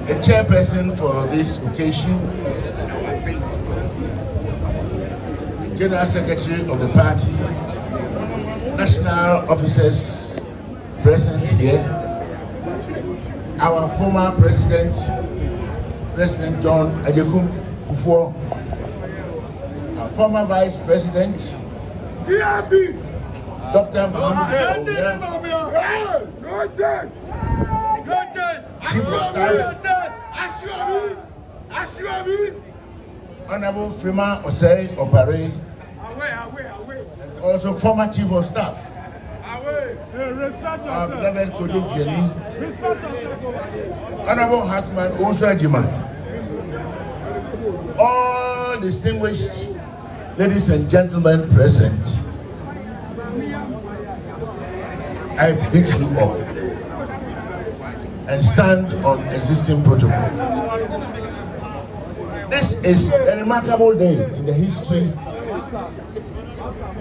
The chairperson for this occasion, the General Secretary of the party, national officers present here, our former President John Akuffo, our former Vice President, Dr. Muhammad Bawumia, Chief of Staff, Honorable Freeman Osei Opare, and also former Chief of Staff, our beloved Kodu Jenny, Honorable Hackman Osajima, all distinguished ladies and gentlemen present, I greet you all and stand on existing protocol. This is a remarkable day in the history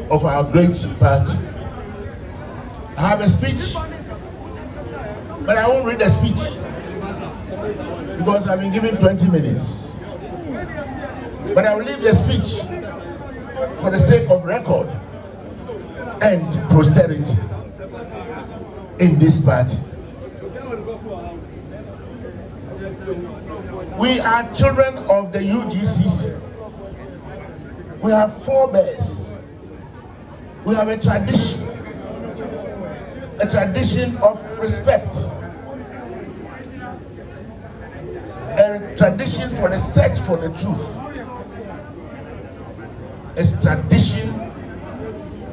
of our great party. I have a speech, but I won't read the speech because I've been given 20 minutes. But I will leave the speech for the sake of record and posterity in this party. We are children of the UGCC. We have forebears. We have a tradition of respect, a tradition for the search for the truth, a tradition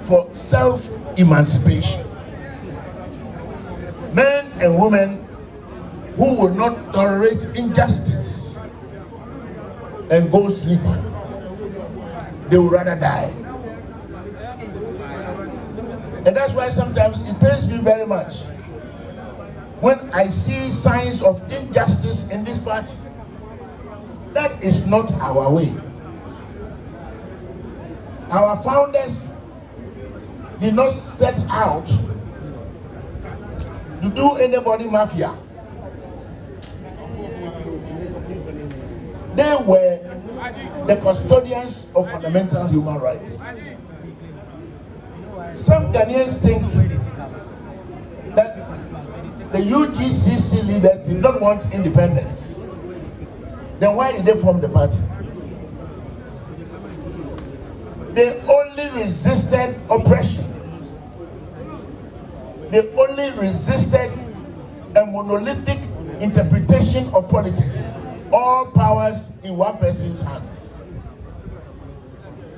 for self-emancipation. Men and women who will not tolerate injustice and go sleep. They would rather die. And that's why sometimes it pains me very much when I see signs of injustice in this party. That is not our way. Our founders did not set out to do anybody mafia. They were the custodians of fundamental human rights. Some Ghanaians think that the UGCC leaders did not want independence. Then why did they form the party? They only resisted oppression. They only resisted a monolithic interpretation of politics. All powers in one person's hands.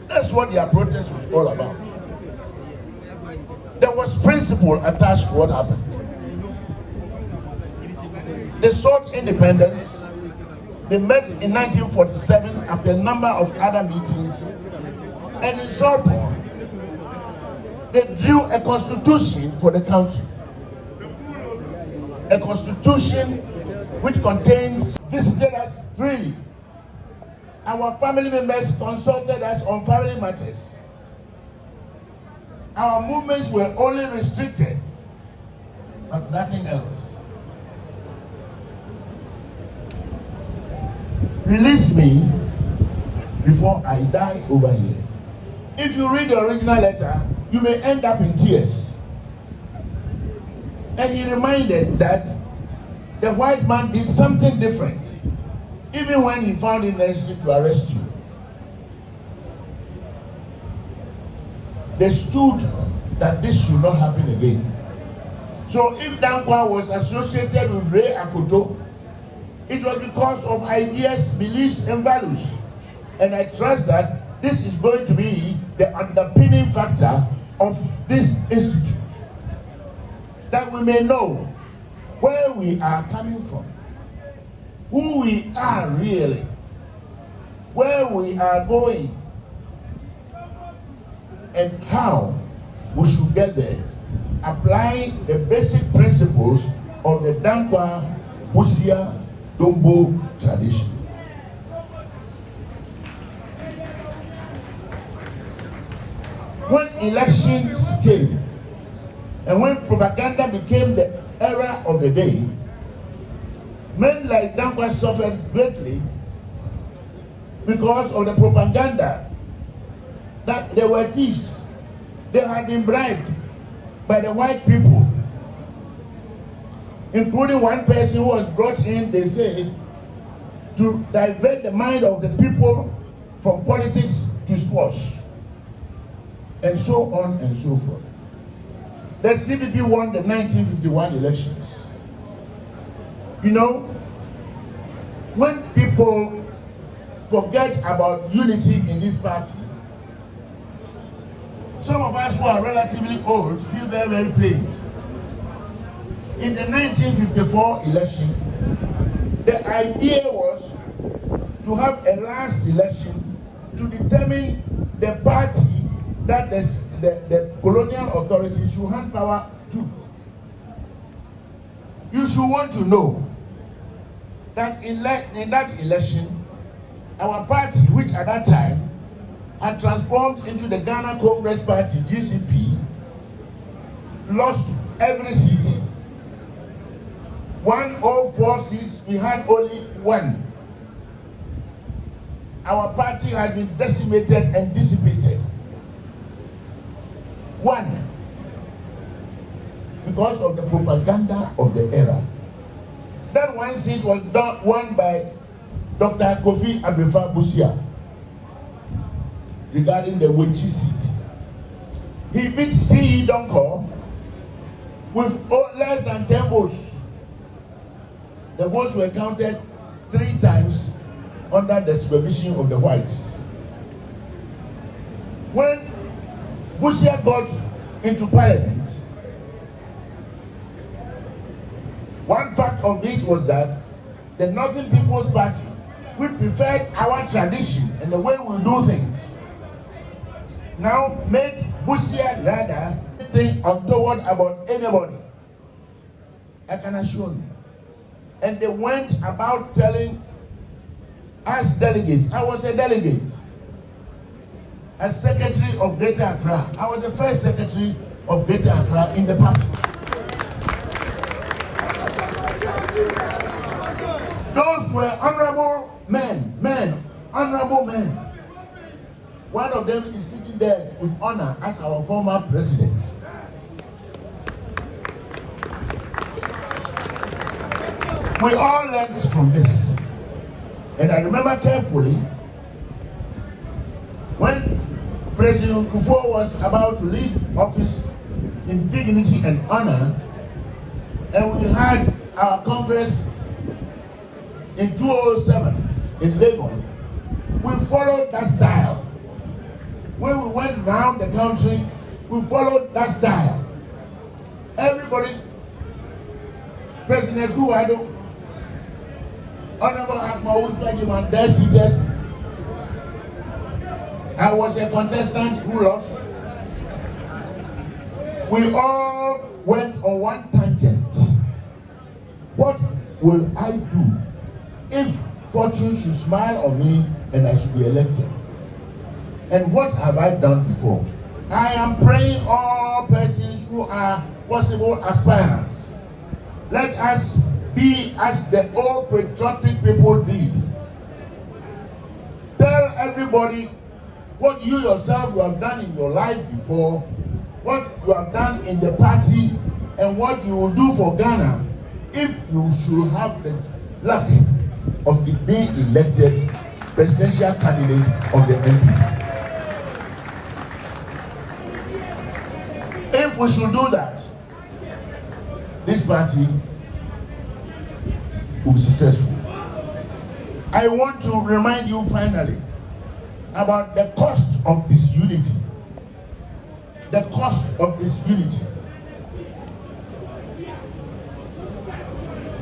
That's what their protest was all about. There was principle attached to what happened. They sought independence. They met in 1947 after a number of other meetings, and in short, they drew a constitution for the country. A constitution which contains visited us freely. Our family members consulted us on family matters. Our movements were only restricted, but nothing else. Release me before I die over here. If you read the original letter, you may end up in tears. And he reminded that the white man did something different, even when he found it necessary to arrest you. They stood that this should not happen again. So if Dankwa was associated with Ray Akoto, it was because of ideas, beliefs, and values. And I trust that this is going to be the underpinning factor of this institute. That we may know where we are coming from, who we are really, where we are going, and how we should get there, applying the basic principles of the Dankwa, Busia, Dombo tradition. elections came, and when propaganda became the era of the day, men like Dankwa suffered greatly because of the propaganda that they were thieves. They had been bribed by the white people, including one person who was brought in, they say, to divert the mind of the people from politics to sports, and so on and so forth. The CPP won the 1951 elections. You know, when people forget about unity in this party, some of us who are relatively old feel very, very pained. In the 1954 election, the idea was to have a last election to determine the party that the colonial authorities should hand power to. You should want to know that in that election, our party, which at that time had transformed into the Ghana Congress Party, UGCC, lost every seat. 104 seats, we had only one. Our party had been decimated and dissipated. One, because of the propaganda of the era. That one seat was won by Dr. Akuffo Addo Bawumia regarding the Wenchi seat. He beat C.E. Donko with less than 10 votes. The votes were counted 3 times under the supervision of the whites. When Bawumia got into parliament, one fact of it was that the Northern People's Party, we preferred our tradition and the way we do things, now made Bawumia rather think untoward about anybody. I can assure you. And they went about telling us delegates. I was a delegate. As Secretary of Greater Accra, I was the first Secretary of Greater Accra in the party. Those were honorable men, honorable men. One of them is sitting there with honor as our former president. We all learned from this. And I remember carefully when President Akuffo was about to leave office in dignity and honor, and we had our Congress in 2007 in Lagos, we followed that style. When we went around the country, we followed that style. Everybody, President Akuffo Addo, Honorable Akma, there seated. I was a contestant who lost. We all went on one tangent. What will I do if fortune should smile on me and I should be elected? And what have I done before? I am praying all persons who are possible aspirants. Let us be as the old patriotic people did. Tell everybody what you yourself you have done in your life before, what you have done in the party, and what you will do for Ghana if you should have the luck of being elected presidential candidate of the NPP. If we should do that, this party will be successful. I want to remind you finally about the cost of disunity. The cost of disunity.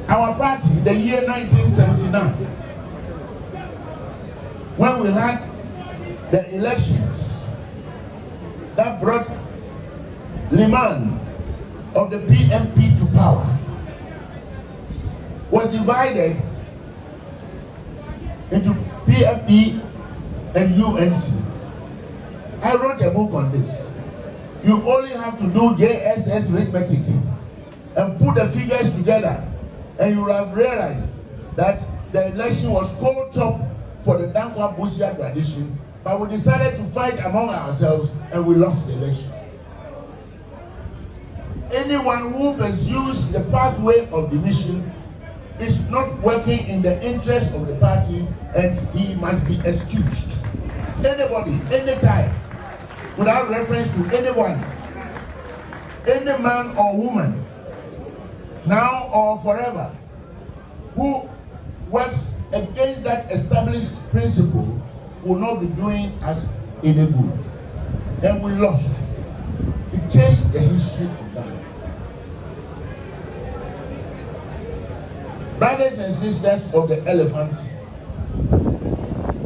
Our party, the year 1979, when we had the elections that brought Liman of the PMP to power, was divided into PMP and UNC. I wrote a book on this. You only have to do JSS arithmetic and put the figures together, and you will have realized that the election was cold chop for the Dankwa Busia tradition, but we decided to fight among ourselves and we lost the election. Anyone who pursues the pathway of division is not working in the interest of the party, and he must be excused. Anybody, anytime, without reference to anyone, any man or woman, now or forever, who works against that established principle will not be doing us any good. And we lost. It changed the history of Ghana. Brothers and sisters of the elephants,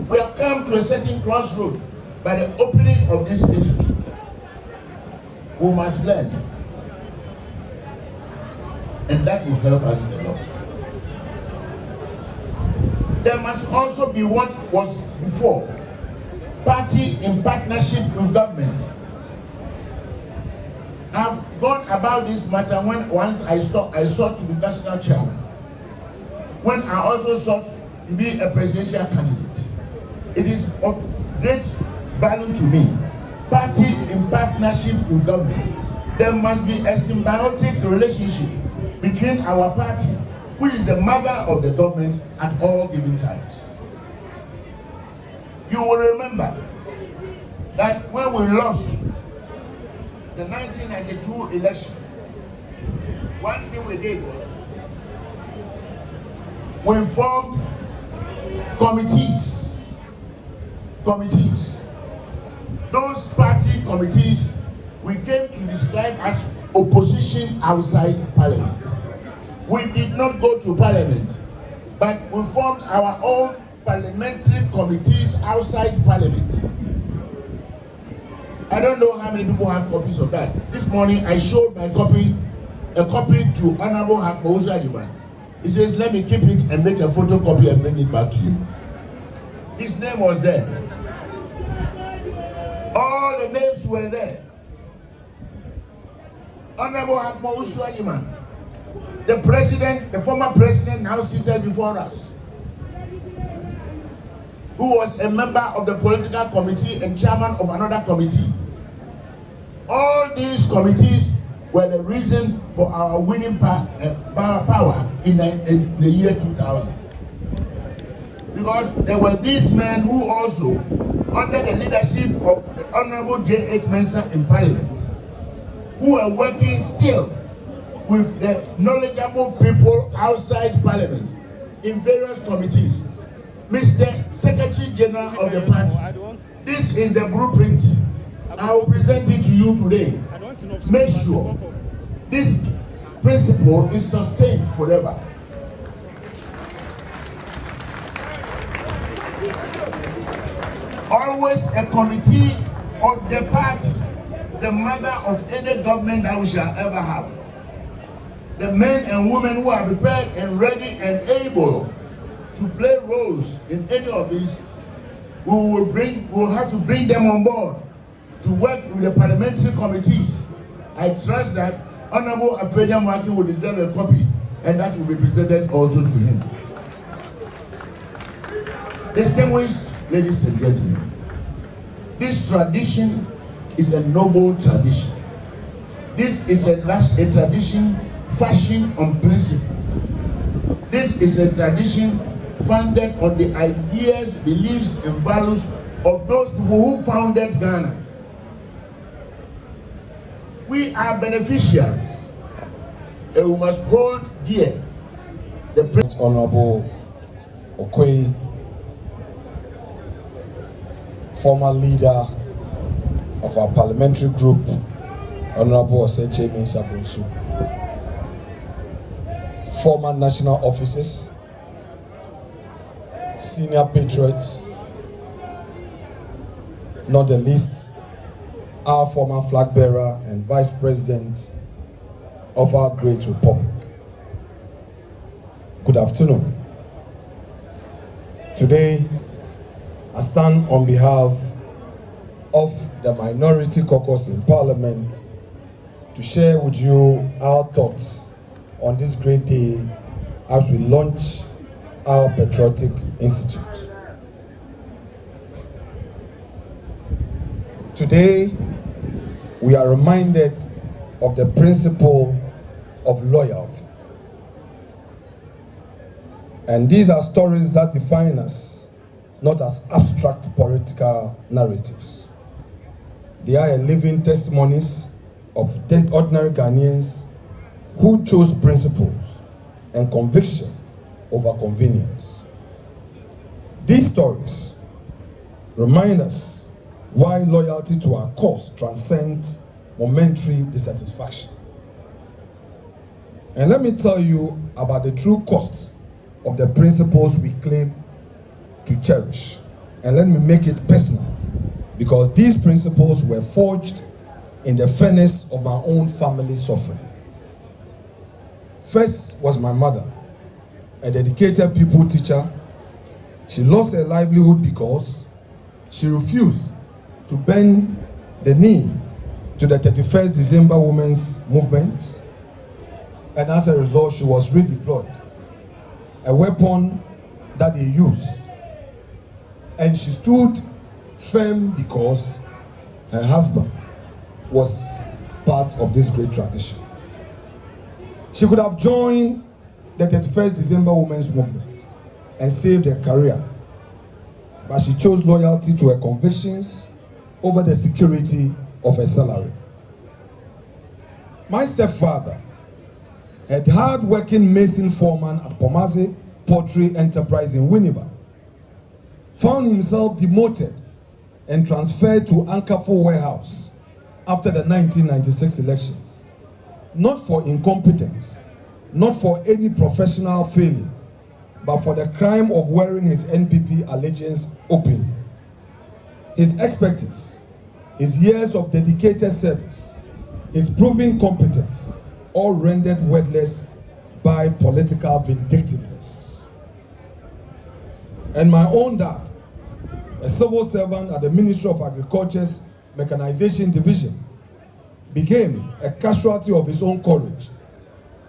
we have come to a certain crossroad by the opening of this institute. We must learn, and that will help us a lot. There must also be what was before, party in partnership with government. I've gone about this matter once I sought to be national chairman, when I also sought to be a presidential candidate. It is of great value to me. Party in partnership with government. There must be a symbiotic relationship between our party, which is the mother of the government, at all given times. You will remember that when we lost the 1992 election, one thing we did was we formed committees. Those party committees we came to describe as opposition outside parliament. We did not go to parliament, but we formed our own parliamentary committees outside parliament. I don't know how many people have copies of that. This morning I showed my copy, a copy to Honorable Akuffo Addo. He says, let me keep it and make a photocopy and bring it back to you. His name was there. All the names were there. Honorable Akuffo Addo, the president, the former president now seated before us, who was a member of the political committee and chairman of another committee. All these committees were the reason for our winning power in the year 2000. Because there were these men who also, under the leadership of the Honorable J.H. Mensah in Parliament, who were working still with the knowledgeable people outside Parliament in various committees. Mr. Secretary General of the party, this is the blueprint. I will present it to you today. Make sure this principle is sustained forever. Always a committee of the party, the mother of any government that we shall ever have. The men and women who are prepared and ready and able to play roles in any of these, we will have to bring them on board to work with the parliamentary committees. I trust that Honorable Afeja Mwaki will deserve a copy, and that will be presented also to him. Distinguished ladies and gentlemen, this tradition is a noble tradition. This is a tradition fashioned on principle. This is a tradition founded on the ideas, beliefs, and values of those people who founded Ghana. We are beneficiaries, and we must hold dear the Honorable Oquaye, former leader of our parliamentary group, Honorable Oseche Mensah, former national officers, senior patriots, not the least, our former flag bearer and vice president of our great republic. Good afternoon. Today, I stand on behalf of the Minority Caucus in Parliament to share with you our thoughts on this great day as we launch our Patriotic Institute. Today, we are reminded of the principle of loyalty. And these are stories that define us, not as abstract political narratives. They are living testimonies of ordinary Ghanaians who chose principles and conviction over convenience. These stories remind us why loyalty to our cause transcends momentary dissatisfaction. And let me tell you about the true costs of the principles we claim to cherish. And let me make it personal, because these principles were forged in the furnace of my own family suffering. First was my mother, a dedicated pupil teacher. She lost her livelihood because she refused to bend the knee to the 31st December Women's Movement, and as a result, she was redeployed, a weapon that they used. And she stood firm because her husband was part of this great tradition. She could have joined the 31st December Women's Movement and saved her career, but she chose loyalty to her convictions over the security of her salary. My stepfather, a hard-working mason foreman at Pomase Pottery Enterprise in Winneba, found himself demoted and transferred to Akuffo Warehouse after the 1996 elections, not for incompetence, not for any professional failure, but for the crime of wearing his NPP allegiance openly. His expertise, his years of dedicated service, his proven competence, all rendered worthless by political vindictiveness. And my own dad, a civil servant at the Ministry of Agriculture's Mechanization Division, became a casualty of his own courage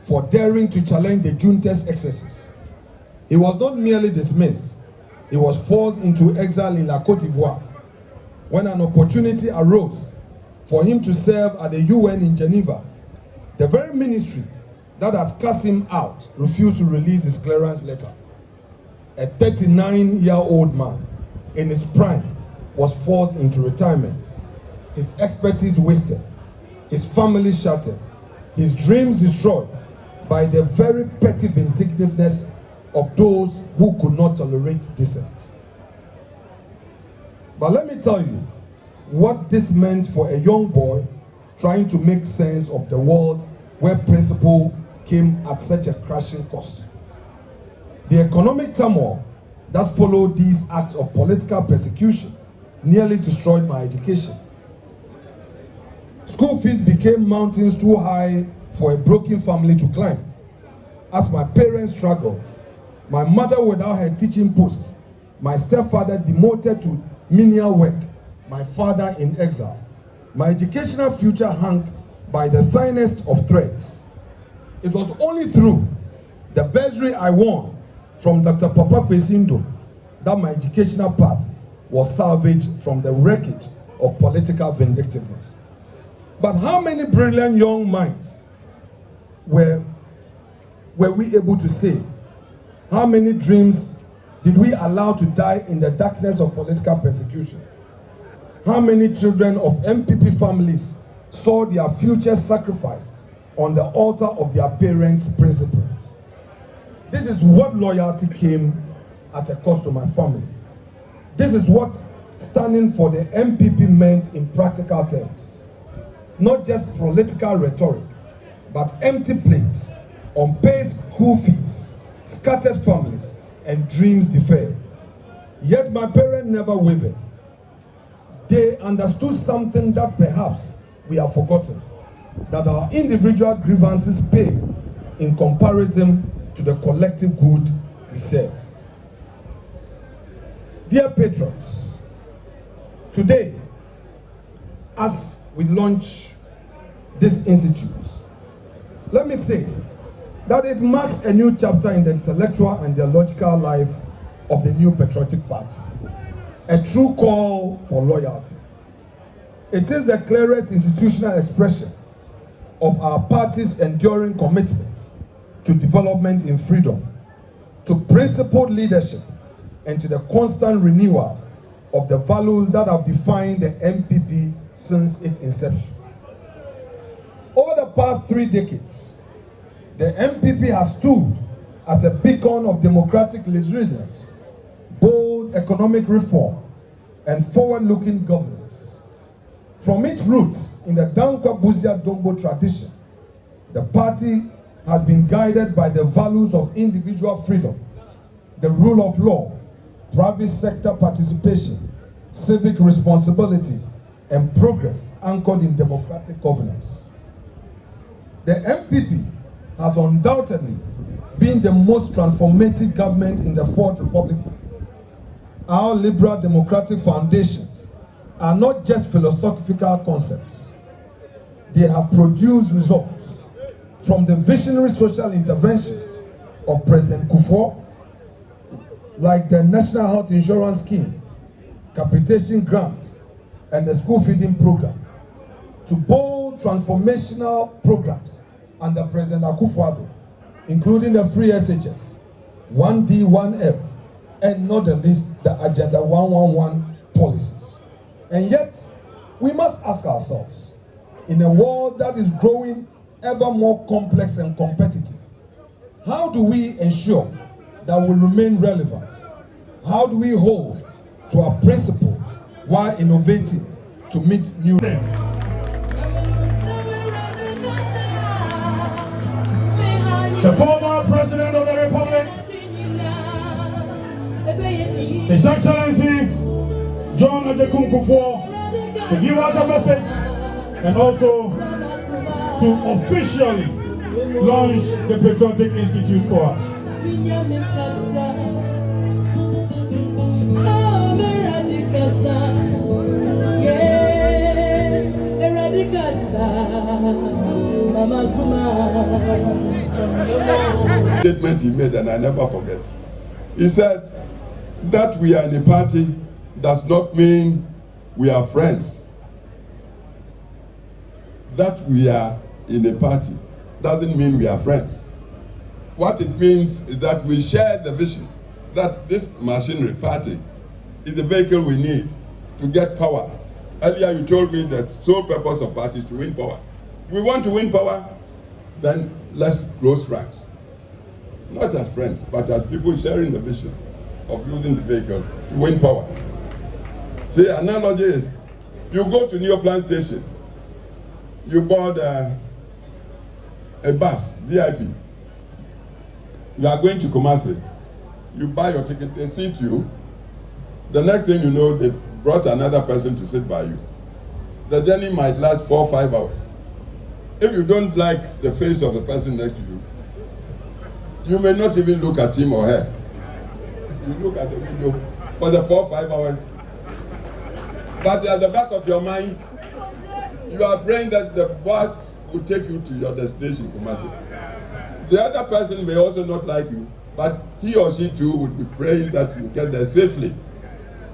for daring to challenge the junta's excesses. He was not merely dismissed, he was forced into exile in La Côte d'Ivoire when an opportunity arose for him to serve at the UN in Geneva. The very ministry that had cast him out refused to release his clearance letter. A 39-year-old man in his prime was forced into retirement, his expertise wasted, his family shattered, his dreams destroyed by the very petty vindictiveness of those who could not tolerate dissent. But let me tell you what this meant for a young boy trying to make sense of the world where principle came at such a crashing cost. The economic turmoil that followed these acts of political persecution nearly destroyed my education. School fees became mountains too high for a broken family to climb. As my parents struggled, my mother without her teaching post, my stepfather demoted to menial work, my father in exile, my educational future hung by the finest of threads. It was only through the bursary I won from Dr. Papa Kwesindo that my educational path was salvaged from the wreckage of political vindictiveness. But how many brilliant young minds were we able to save? How many dreams did we allow to die in the darkness of political persecution? How many children of NPP families saw their future sacrificed on the altar of their parents' principles? This is what loyalty came at a cost to my family. This is what standing for the NPP meant in practical terms. Not just political rhetoric, but empty plates, unpaid school fees, scattered families, and dreams deferred. Yet my parents never wavered. They understood something that perhaps we have forgotten, that our individual grievances pale in comparison to the collective good we serve. Dear patrons, today as we launch this institute, let me say that it marks a new chapter in the intellectual and ideological life of the new patriotic party, a true call for loyalty. It is the clearest institutional expression of our party's enduring commitment to development in freedom, to principled leadership, and to the constant renewal of the values that have defined the NPP since its inception. Over the past 3 decades, the NPP has stood as a beacon of democratic resilience, bold economic reform, and forward-looking governance. From its roots in the Dankwa Buzia Dombo tradition, the party has been guided by the values of individual freedom, the rule of law, private sector participation, civic responsibility, and progress anchored in democratic governance. The NPP has undoubtedly been the most transformative government in the Fourth Republic. Our liberal democratic foundations are not just philosophical concepts. They have produced results from the visionary social interventions of President Akuffo, like the National Health Insurance Scheme, capitation grants, and the school feeding program, to bold transformational programs under President Akuffo Addo, including the free SHS, 1D, 1F, and not the least, the Agenda 111 policies. And yet, we must ask ourselves, in a world that is growing ever more complex and competitive, how do we ensure that we remain relevant? How do we hold to our principles while innovating to meet new needs? The former President of the Republic, His Excellency John Akuffo, to give us a message and also to officially launch the Patriotic Institute for us. Statement he made, and I never forget. He said that we are in a party does not mean we are friends. That we are in a party doesn't mean we are friends. What it means is that we share the vision that this machinery party is the vehicle we need to get power. Earlier you told me that sole purpose of party is to win power. If we want to win power, then let's close ranks. Not as friends, but as people sharing the vision of using the vehicle to win power. See, analogy is, you go to New Plant Station, you board a bus, VIP. You are going to Kumasi. You buy your ticket, they seat you. The next thing you know, they've brought another person to sit by you. The journey might last 4 or 5 hours. If you don't like the face of the person next to you, you may not even look at him or her. You look at the window for the 4 or 5 hours. But at the back of your mind, you are praying that the bus will take you to your destination, Kumasi. The other person may also not like you, but he or she too would be praying that you get there safely.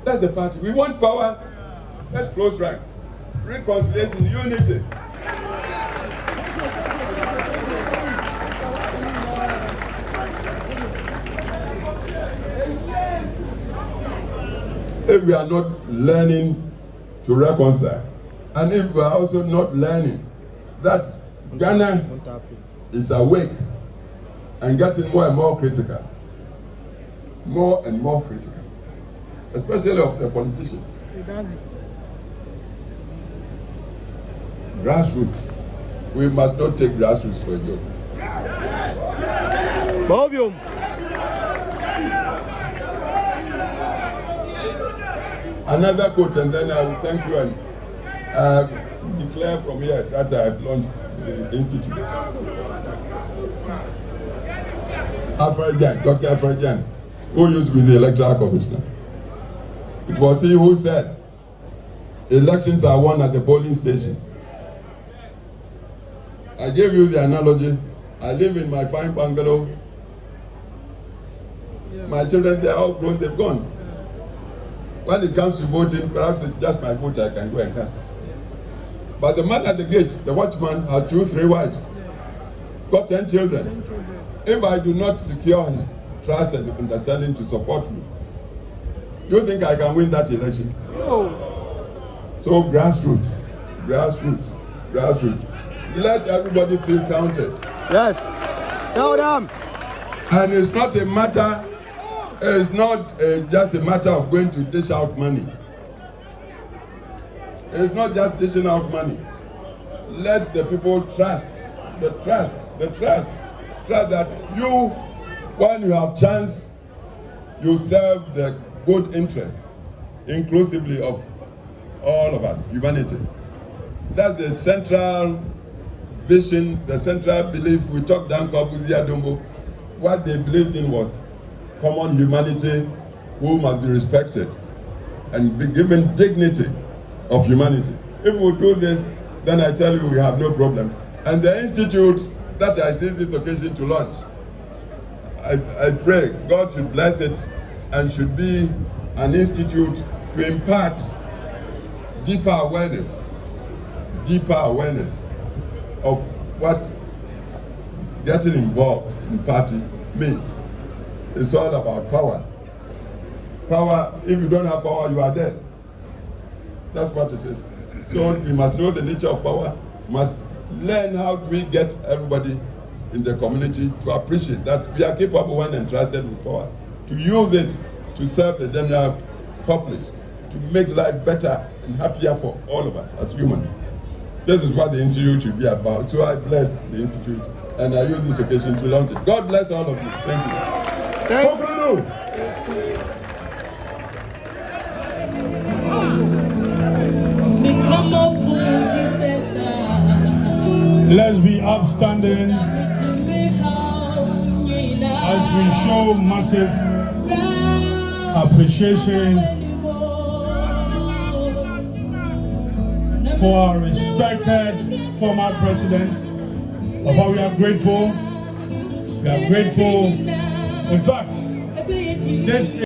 That's the party. We want power. Let's close rank. Reconciliation, unity. If we are not learning to reconcile, and if we are also not learning that Ghana is awake and getting more and more critical, especially of the politicians. Grassroots. We must not take grassroots for a joke. Another quote, and then I will thank you and declare from here that I have launched the institute. Dr. Afrajan, who used to be the electoral commissioner. It was he who said elections are won at the polling station. I gave you the analogy. I live in my fine bungalow. My children, they are all grown, they've gone. When it comes to voting, perhaps it's just my vote I can go and cast. But the man at the gate, the watchman, has 2-3 wives, got 10 children. If I do not secure his trust and understanding to support me, do you think I can win that election? No. So grassroots. Let everybody feel counted. Yes. Tell them. And it's not a matter, just a matter of going to dish out money. It's not just dishing out money. Let the people trust that you, when you have chance, you serve the good interest, inclusively of all of us, humanity. That's the central vision, the central belief. We talked down Akuffo Addo Bawumia. What they believed in was common humanity who must be respected and be given dignity of humanity. If we do this, then I tell you we have no problems. And the institute that I seize this occasion to launch, I pray God should bless it and should be an institute to impart deeper awareness of what getting involved in party means. It's all about power. Power, if you don't have power, you are dead. That's what it is. So we must know the nature of power, must learn how do we get everybody in the community to appreciate that we are capable when entrusted with power, to use it to serve the general populace, to make life better and happier for all of us as humans. This is what the Institute should be about. So I bless the Institute and I use this occasion to launch it. God bless all of you. Thank you. Thank you. Let's be upstanding as we show massive appreciation for our respected former president. But we are grateful. We are grateful. In fact, this